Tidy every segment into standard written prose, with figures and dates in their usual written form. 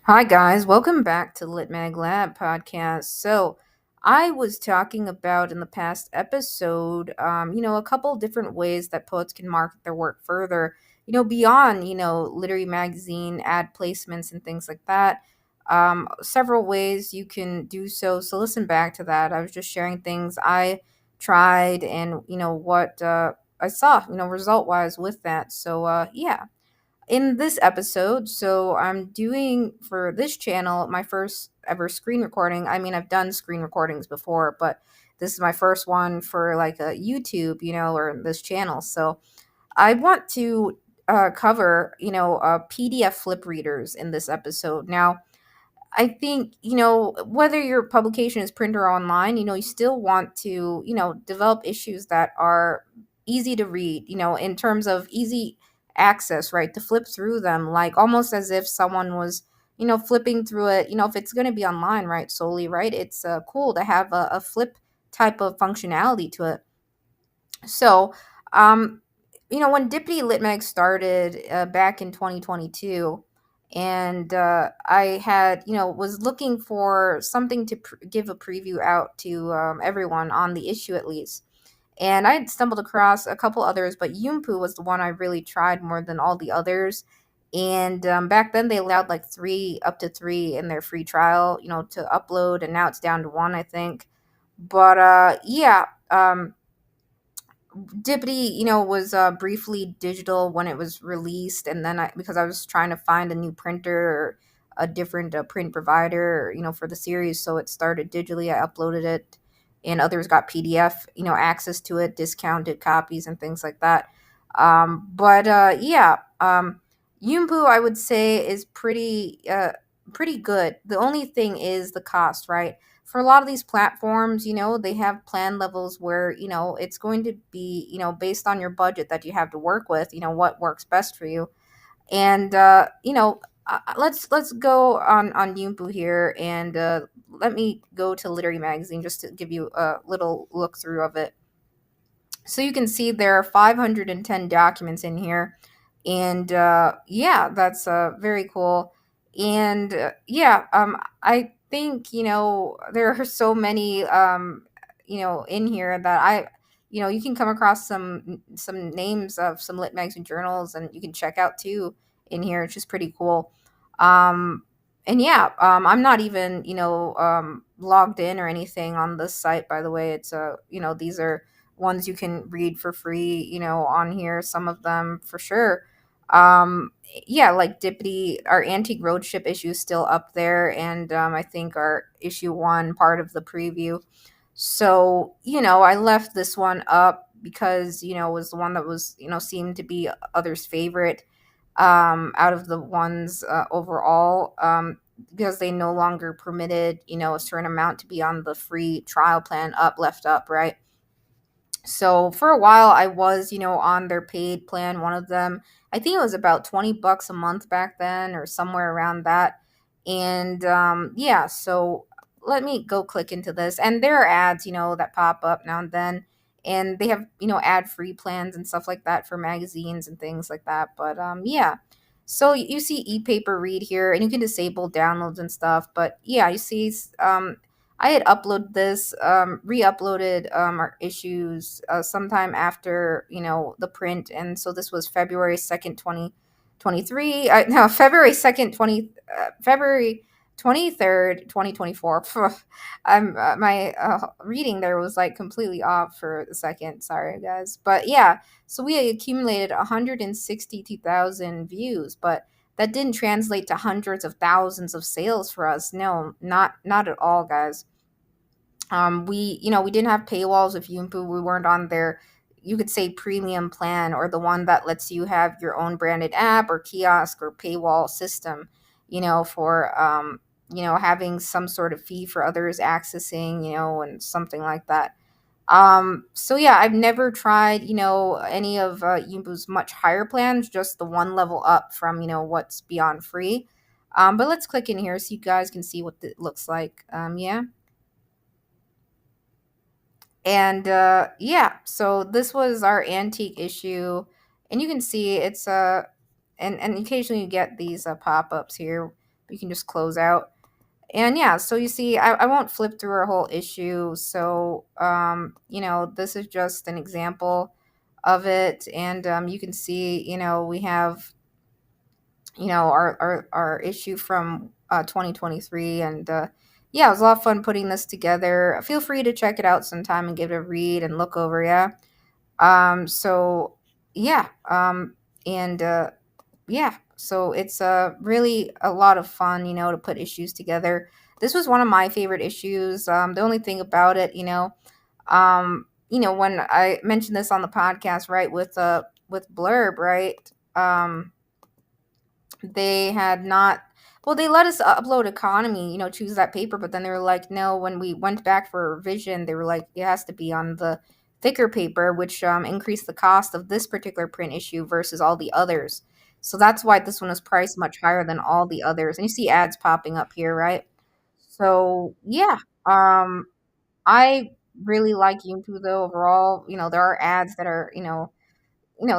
Hi, guys. Welcome back to Lit Mag Lab podcast. I was talking about in the past episode, a couple different ways that poets can market their work further, beyond, literary magazine ad placements and things like that. Several ways you can do so. So, listen back to that. I was just sharing things I tried and, what I saw, result wise with that. Yeah, in this episode, so I'm doing for this channel my first ever screen recording. I mean, I've done screen recordings before, but this is my first one for like a YouTube, or this channel. So I want to cover, PDF flip readers in this episode. Now, I think, whether your publication is print or online, you still want to, develop issues that are easy to read, in terms of easy access, right? To flip through them, like almost as if someone was, flipping through it, if it's going to be online, right? Solely, right? It's cool to have a flip type of functionality to it. So, um, when Dippity Litmeg started back in 2022, and I had, was looking for something to give a preview out to everyone on the issue at least. And I had stumbled across a couple others, but Yumpu was the one I really tried more than all the others. And back then they allowed like up to three in their free trial, to upload, and now it's down to one, I think. But yeah. Dippity, was briefly digital when it was released, and then because I was trying to find a new printer or a different print provider, for the series, so it started digitally. I uploaded it, and others got PDF, access to it, discounted copies, and things like that. But yeah, Yumpu, I would say, is pretty good. The only thing is the cost, right? For a lot of these platforms, they have plan levels where, it's going to be, based on your budget that you have to work with, what works best for you. And let's go on Yumpu here, and let me go to Literary Magazine just to give you a little look through of it. So you can see there are 510 documents in here, and yeah, that's very cool. And yeah, I think, there are so many, in here that you can come across some names of some lit magazine journals, and you can check out too in here, which is pretty cool. um and yeah, I'm not even, logged in or anything on this site, by the way. It's these are ones you can read for free, on here, some of them for sure. Yeah, like Dippity, our antique road ship issue is still up there, and I think our issue one, part of the preview. So, I left this one up because, it was the one that was, seemed to be others' favorite, out of the ones overall, because they no longer permitted, a certain amount to be on the free trial plan left up, right? So for a while I was, on their paid plan, one of them. I think it was about 20 bucks a month back then, or somewhere around that. And yeah, so let me go click into this. And there are ads, that pop up now and then. And they have, ad free plans and stuff like that for magazines and things like that. But yeah. So you see e-paper read here, and you can disable downloads and stuff. But yeah, you see, I had uploaded this, re-uploaded our issues sometime after, the print, and so this was February 2nd, 2023. No, February 23rd, 2024. I'm my reading there was like completely off for a second. Sorry, guys, but yeah. So we accumulated 162,000 views, but that didn't translate to hundreds of thousands of sales for us. No, not at all, guys. We didn't have paywalls with Yumpu. We weren't on their, you could say, premium plan, or the one that lets you have your own branded app or kiosk or paywall system, for having some sort of fee for others accessing, and something like that. So yeah, I've never tried, any of Yumpu's much higher plans, just the one level up from, what's beyond free. But let's click in here so you guys can see what it looks like. Yeah. And yeah, so this was our antique issue, and you can see it's and occasionally you get these pop-ups here. you can just close out. And yeah, so you see, I won't flip through our whole issue. So, this is just an example of it. And you can see, we have, our issue from 2023. And yeah, it was a lot of fun putting this together. Feel free to check it out sometime and give it a read and look over. Yeah. So, yeah. And yeah, so it's really a lot of fun, to put issues together. This was one of my favorite issues. The only thing about it, when I mentioned this on the podcast, right, with Blurb, right, they had not, well, they let us upload economy, choose that paper, but then they were like, no, when we went back for revision, they were like, it has to be on the thicker paper, which increased the cost of this particular print issue versus all the others. So that's why this one is priced much higher than all the others. And you see ads popping up here, right? So yeah, um, I really like YouTube though overall. There are ads that are,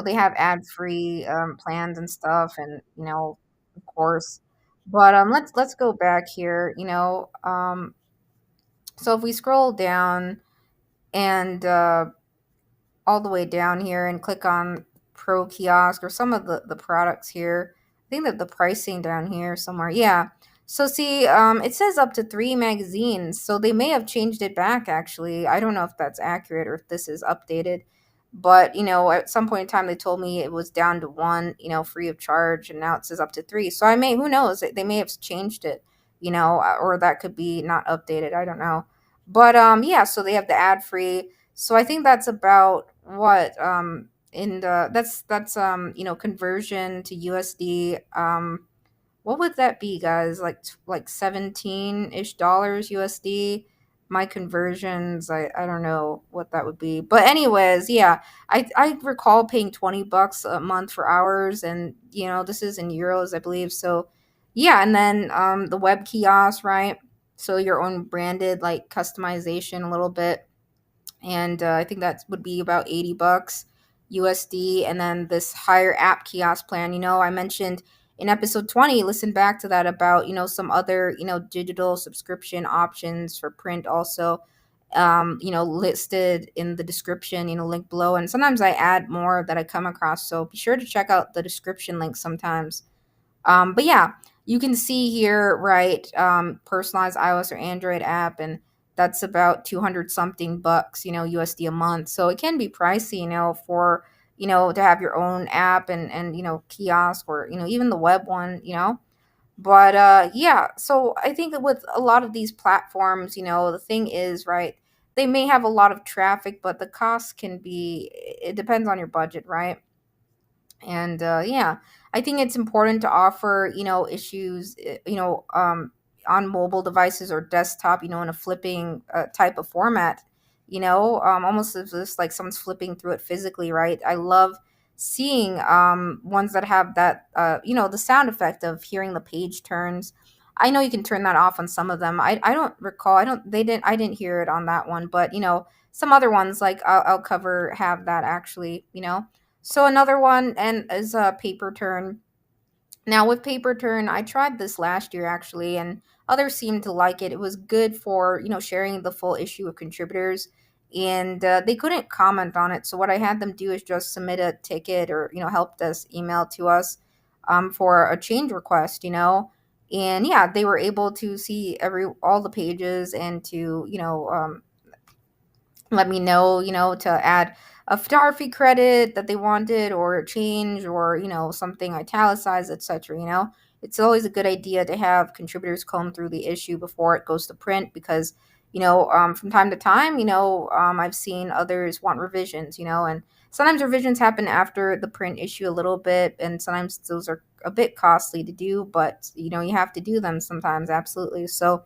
they have ad-free plans and stuff, and of course. But let's go back here. So if we scroll down and all the way down here and click on Pro Kiosk or some of the products here. I think that the pricing down here somewhere. Yeah. So see, it says up to 3 magazines. So they may have changed it back actually. I don't know if that's accurate or if this is updated. But at some point in time, they told me it was down to one, free of charge, and now it says up to three. So who knows? They may have changed it, or that could be not updated. I don't know. But yeah. So they have the ad free. So I think that's about what in the that's conversion to USD. What would that be, guys? Like 17-ish dollars USD. My conversions, I don't know what that would be. But anyways, yeah, I recall paying $20 a month for hours, and this is in euros, I believe. So yeah, and then the web kiosk, right? So your own branded like customization a little bit, and I think that would be about $80 USD. And then this higher app kiosk plan, I mentioned in episode 20, listen back to that about some other digital subscription options for print also, listed in the description, link below. And sometimes I add more that I come across, so be sure to check out the description link sometimes. But yeah, you can see here, right, personalized iOS or Android app, and that's about 200 something bucks, USD a month. So it can be pricey, for, to have your own app and, kiosk, or, even the web one, But yeah, so I think that with a lot of these platforms, the thing is, right, they may have a lot of traffic, but the cost can be, it depends on your budget, right? And yeah, I think it's important to offer issues on mobile devices or desktop, in a flipping type of format, almost as if like someone's flipping through it physically, right? I love seeing ones that have that the sound effect of hearing the page turns. I know you can turn that off on some of them. I don't recall, I didn't hear it on that one, but some other ones like I'll cover have that actually, so another one and is a paper turn. Now with paper turn, I tried this last year actually, and others seemed to like it. It was good for sharing the full issue with contributors, and they couldn't comment on it. So what I had them do is just submit a ticket or help desk email to us for a change request. And yeah, they were able to see all the pages and to let me know, to add a photography credit that they wanted or change or, something italicized, etc. It's always a good idea to have contributors comb through the issue before it goes to print because, from time to time, I've seen others want revisions, and sometimes revisions happen after the print issue a little bit, and sometimes those are a bit costly to do, but, you have to do them sometimes, absolutely. So,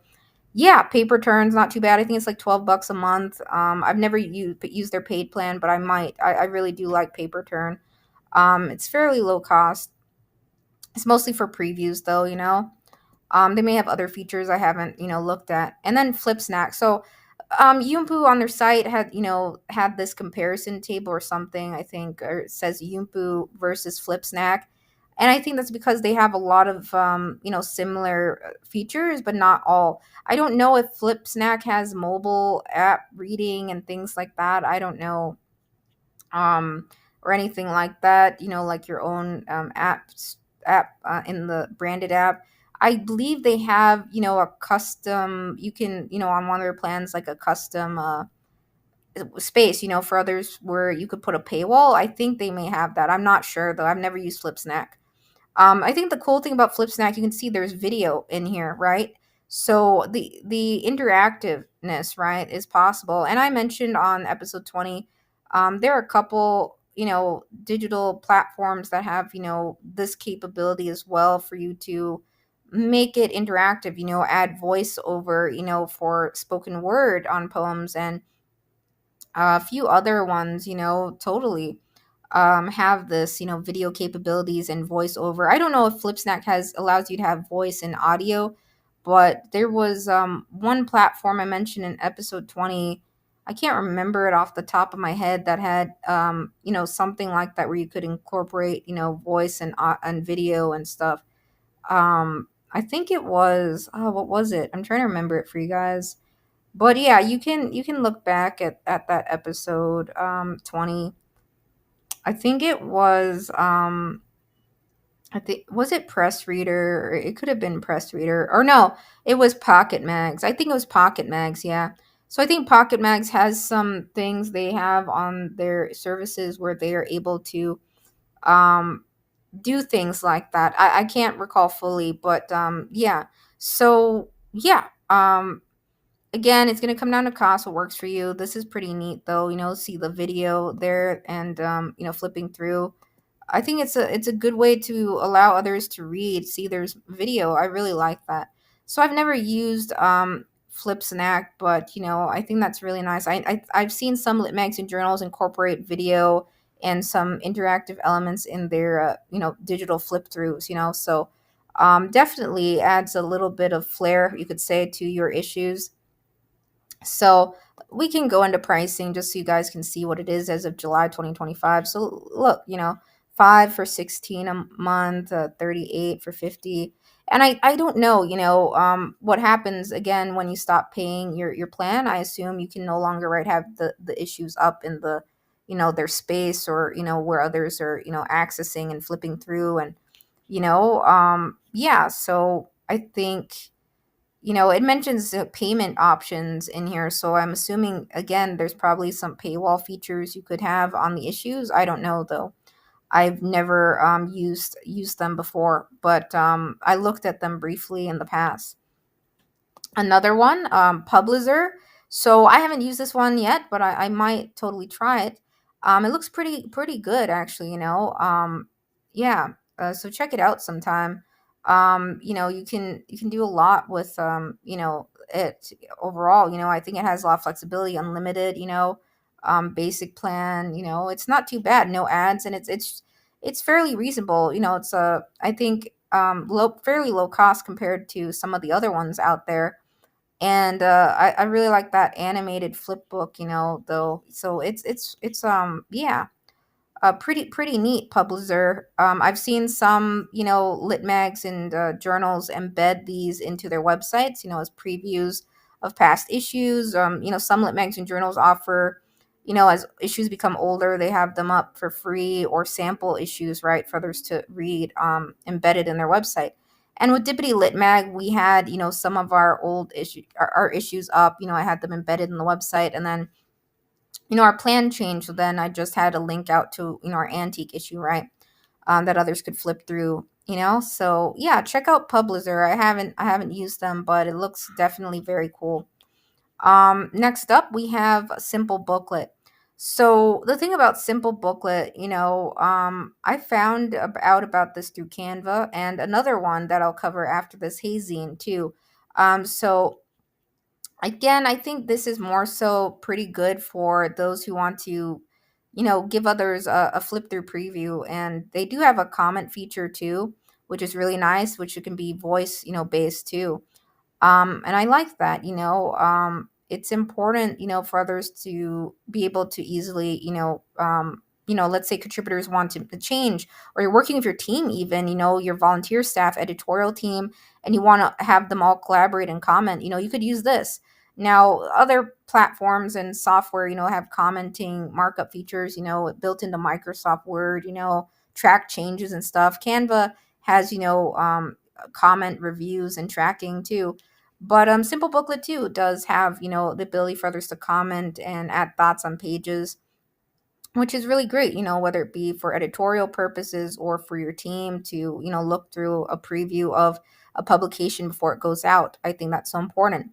yeah, paper turns not too bad. I think it's like $12 a month. I've never used their paid plan, but I might. I really do like paper turn. It's fairly low cost. It's mostly for previews though, they may have other features I haven't, looked at. And then Flip Snack. So Yumpu on their site had this comparison table or something, I think, or it says Yumpu versus Flip Snack. And I think that's because they have a lot of similar features, but not all. I don't know if FlipSnack has mobile app reading and things like that. I don't know, or anything like that. Like your own app in the branded app. I believe they have a custom. You can on one of their plans like a custom space. For others where you could put a paywall. I think they may have that. I'm not sure though. I've never used FlipSnack. I think the cool thing about FlipSnack, you can see there's video in here, right? So the interactiveness, right, is possible. And I mentioned on episode 20, there are a couple, digital platforms that have, this capability as well for you to make it interactive, add voiceover, for spoken word on poems, and a few other ones, totally have this, video capabilities and voiceover. I don't know if Flipsnack has allows you to have voice and audio, but there was one platform I mentioned in episode 20. I can't remember it off the top of my head that had something like that where you could incorporate, voice and video and stuff. I think it was, oh, what was it? I'm trying to remember it for you guys. But yeah, you can look back at that episode 20. I think it was I think, was it Press Reader? Or it could have been Press Reader. Or no, it was Pocket Mags. I think it was Pocket Mags, yeah. So I think Pocket Mags has some things they have on their services where they are able to um do things like that. I can't recall fully, but yeah. So yeah. Again, it's going to come down to cost, what works for you. This is pretty neat though, see the video there, and flipping through. I think it's a good way to allow others to read. See, there's video. I really like that. So I've never used Flipsnack, but I think that's really nice. I've seen some lit magazine journals incorporate video and some interactive elements in their digital flip throughs. So definitely adds a little bit of flair, you could say, to your issues. So we can go into pricing just so you guys can see what it is as of July 2025. So look, 5 for 16 a month, 38 for 50. And I don't know, what happens again when you stop paying your plan. I assume you can no longer, right, have the issues up in the, their space, or, where others are, accessing and flipping through, and, yeah. So I think, it mentions payment options in here. So I'm assuming, again, there's probably some paywall features you could have on the issues. I don't know though. I've never used them before, but I looked at them briefly in the past. Another one, Publisher. So I haven't used this one yet, but I might totally try it. It looks pretty good actually. Yeah. So check it out sometime. You can do a lot with it overall. I think it has a lot of flexibility, unlimited. Basic plan. It's not too bad. No ads, and it's fairly reasonable. It's I think fairly low cost compared to some of the other ones out there. And I really like that animated flip book, though. So it's yeah, a pretty neat publisher. I've seen some, lit mags and journals embed these into their websites, as previews of past issues. Some lit mags and journals offer, as issues become older, they have them up for free, or sample issues, right, for others to read, embedded in their website. And with Dippity Lit Mag, we had, some of our old our issues up. I had them embedded in the website, and then our plan changed. So then I just had a link out to, our antique issue, right? That others could flip through, So yeah, check out Publisher. I haven't used them, but it looks definitely very cool. Next up, we have Simple Booklet. So the thing about Simple Booklet, I found out about this through Canva, and another one that I'll cover after this, Hazine too. So again, I think this is more so pretty good for those who want to, give others a flip through preview. And they do have a comment feature too, which is really nice, which it can be voice, based too. And I like that. It's important, for others to be able to easily, let's say contributors want to change, or you're working with your team, even, your volunteer staff, editorial team, and you want to have them all collaborate and comment, you could use this. Now, other platforms and software, have commenting markup features, built into Microsoft Word, track changes and stuff. Canva has, comment reviews and tracking too. But Simple Booklet too does have, the ability for others to comment and add thoughts on pages, which is really great, whether it be for editorial purposes or for your team to, look through a preview of a publication before it goes out. I think that's so important.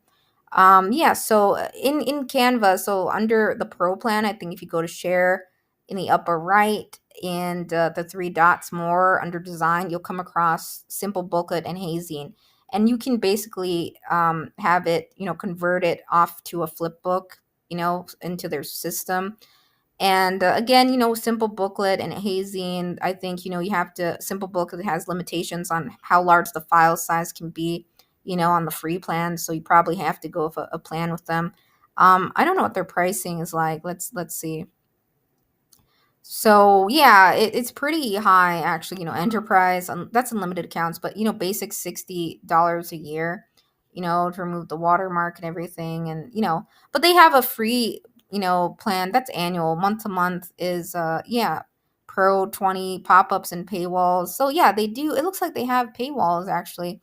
Yeah, so in Canva, so under the Pro plan, I think if you go to share in the upper right and the three dots more under design, you'll come across Simple Booklet and Hazing. And you can basically have it, convert it off to a Flipbook, into their system. And again, Simple Booklet and Hazing, I think, you have to, Simple Booklet has limitations on how large the file size can be, on the free plan. So you probably have to go with a plan with them. I don't know what their pricing is like. Let's see. So yeah, it's pretty high actually. Enterprise, that's unlimited accounts, but basic $60 a year. To remove the watermark and everything, and but they have a free plan that's annual. Month to month is yeah, Pro 20 pop-ups and paywalls. So yeah, they do. It looks like they have paywalls actually,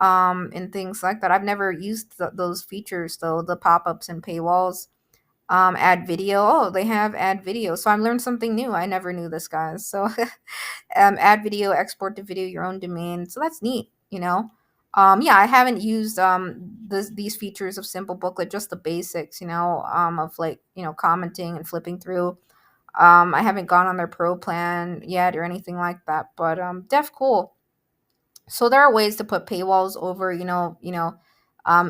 and things like that. I've never used those features though, the pop-ups and paywalls. Add video. Oh, they have add video. So I learned something new. I never knew this, guys. So add video, export to video, your own domain. So that's neat. Yeah, I haven't used these features of Simple Booklet, just the basics, of like, commenting and flipping through. I haven't gone on their pro plan yet or anything like that, but def cool. So there are ways to put paywalls over,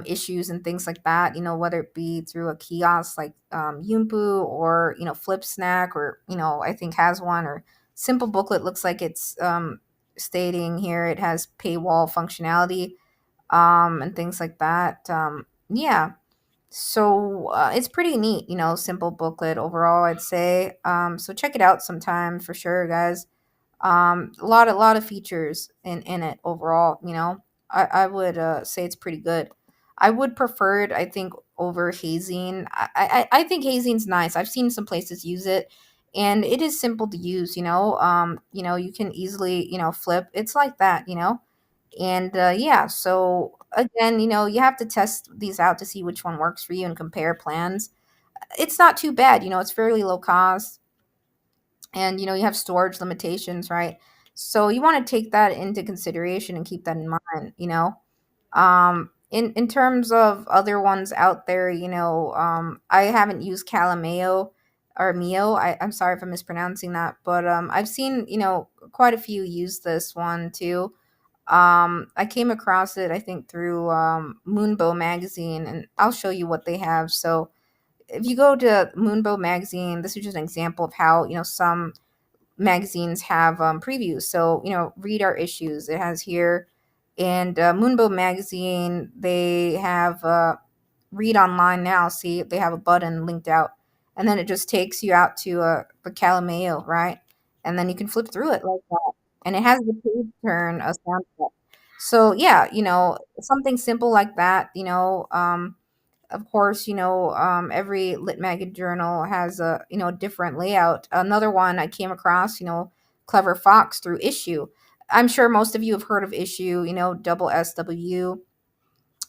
issues and things like that, whether it be through a kiosk like Yumpu or, Flip Snack, or, I think has one, or Simple Booklet looks like it's stating here it has paywall functionality, and things like that. Yeah. So it's pretty neat, Simple Booklet overall, I'd say. So check it out sometime for sure, guys. A lot of features in it overall. I would say it's pretty good. I would prefer it, I think, over Hazing. I think Hazing's nice. I've seen some places use it, and it is simple to use. You can easily, flip. It's like that. And yeah, so again, you have to test these out to see which one works for you and compare plans. It's not too bad. It's fairly low cost, and you have storage limitations, right? So you want to take that into consideration and keep that in mind. In terms of other ones out there, I haven't used Calameo or Mio. I'm sorry if I'm mispronouncing that, but I've seen quite a few use this one too. I came across it, I think, through Moonbow magazine, and I'll show you what they have. So if you go to Moonbow magazine, this is just an example of how some magazines have previews. So read our issues. It has here, and Moonbow magazine, they have read online now. See, they have a button linked out, and then it just takes you out to the Calameo, right? And then you can flip through it like that, and it has the page turn a sound effect. So yeah, something simple like that. Of course, every lit mag journal has a different layout. Another one I came across, Clever Fox through Issue. I'm sure most of you have heard of Issue, double SW.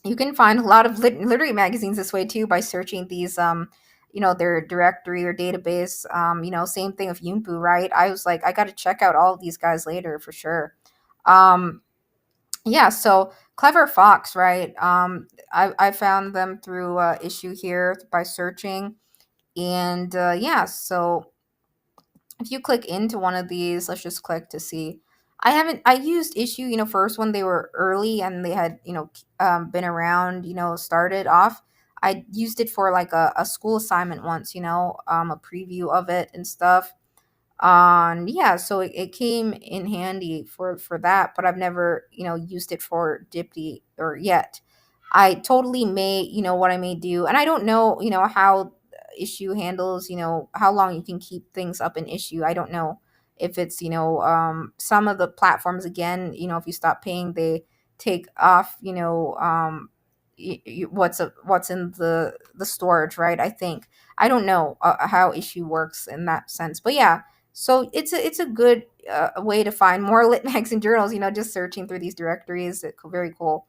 You can find a lot of literary magazines this way too by searching these, their directory or database. Same thing with Yumpu, right? I was like, I got to check out all of these guys later for sure. Um, yeah, so Clever Fox, right? I found them through issue here by searching, and yeah, so if you click into one of these, let's just click to see. I used issue, first when they were early and they had been around, started off. I used it for like a school assignment once, a preview of it and stuff. Yeah, so it came in handy for that, but I've never used it for Dipty or yet. I totally may, what I may do, and I don't know, how issue handles, how long you can keep things up in issue. I don't know if it's, some of the platforms, again, if you stop paying, they take off, what's in the storage, right? I think. I don't know how issue works in that sense, but yeah. So it's a good way to find more lit magazine journals. Just searching through these directories. Very cool.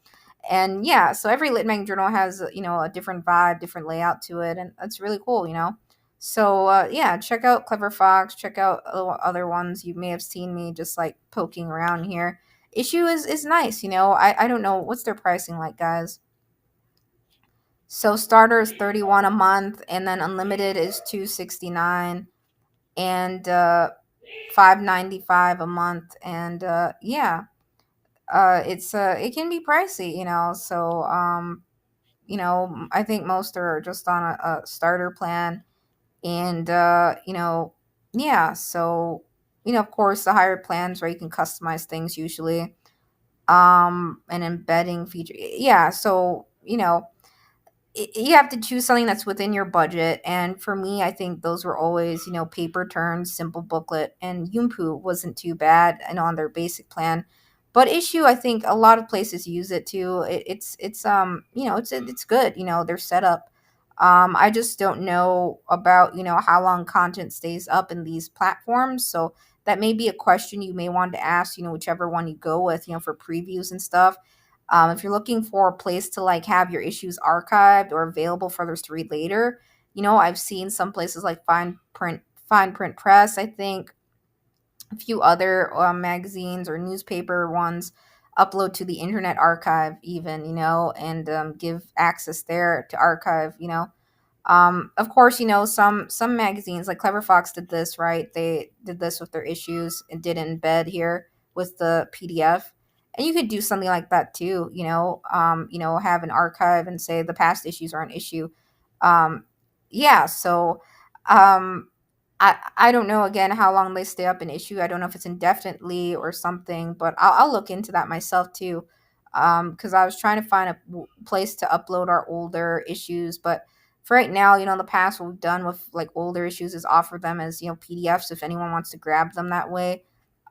And yeah, so every lit mag journal has a different vibe, different layout to it, and that's really cool. So yeah, check out Clever Fox. Check out other ones. You may have seen me just like poking around here. Issue is nice. I don't know what's their pricing like, guys. So starter is 31 a month, and then unlimited is 269, and 595 a month, and yeah, it can be pricey, So I think most are just on a starter plan, and yeah. So of course, the higher plans where you can customize things usually, an embedding feature. Yeah, so you have to choose something that's within your budget. And for me, I think those were always, paper turns, simple booklet, and Yumpu wasn't too bad and on their basic plan. But issue, I think a lot of places use it too. It's good. Their setup. I just don't know about how long content stays up in these platforms. So that may be a question you may want to ask. Whichever one you go with. For previews and stuff. If you're looking for a place to like have your issues archived or available for others to read later, I've seen some places like Fine Print Press, I think, a few other magazines or newspaper ones upload to the Internet Archive, even, and give access there to archive, of course, some magazines like Clever Fox did this, right? They did this with their issues and did embed here with the PDF. And you could do something like that too, have an archive and say the past issues are an issue. Um, yeah, so um, I don't know again how long they stay up an issue. I don't know if it's indefinitely or something, but I'll look into that myself too. Because I was trying to find a place to upload our older issues, but for right now, in the past, what we've done with like older issues is offer them as PDFs if anyone wants to grab them that way.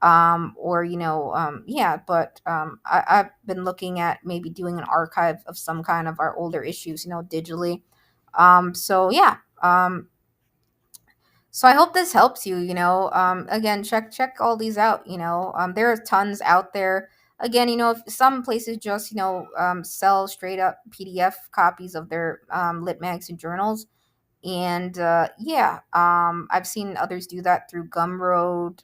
Or yeah, but I've been looking at maybe doing an archive of some kind of our older issues, digitally. So yeah. So I hope this helps you. Again, check all these out. There are tons out there. Again, if some places just sell straight up PDF copies of their lit mags and journals, and yeah, I've seen others do that through Gumroad,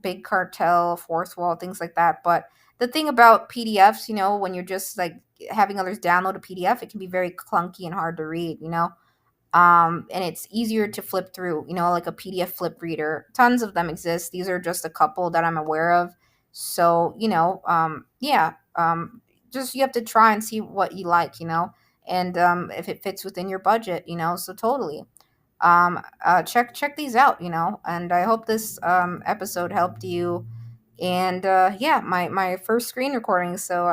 Big Cartel, Fourth Wall, things like that. But the thing about PDFs, when you're just like having others download a PDF, it can be very clunky and hard to read. And it's easier to flip through, like a PDF flip reader. Tons of them exist. These are just a couple that I'm aware of. So, yeah, just you have to try and see what you like, and if it fits within your budget, so totally. Check these out, and I hope this episode helped you. And yeah, my first screen recording, so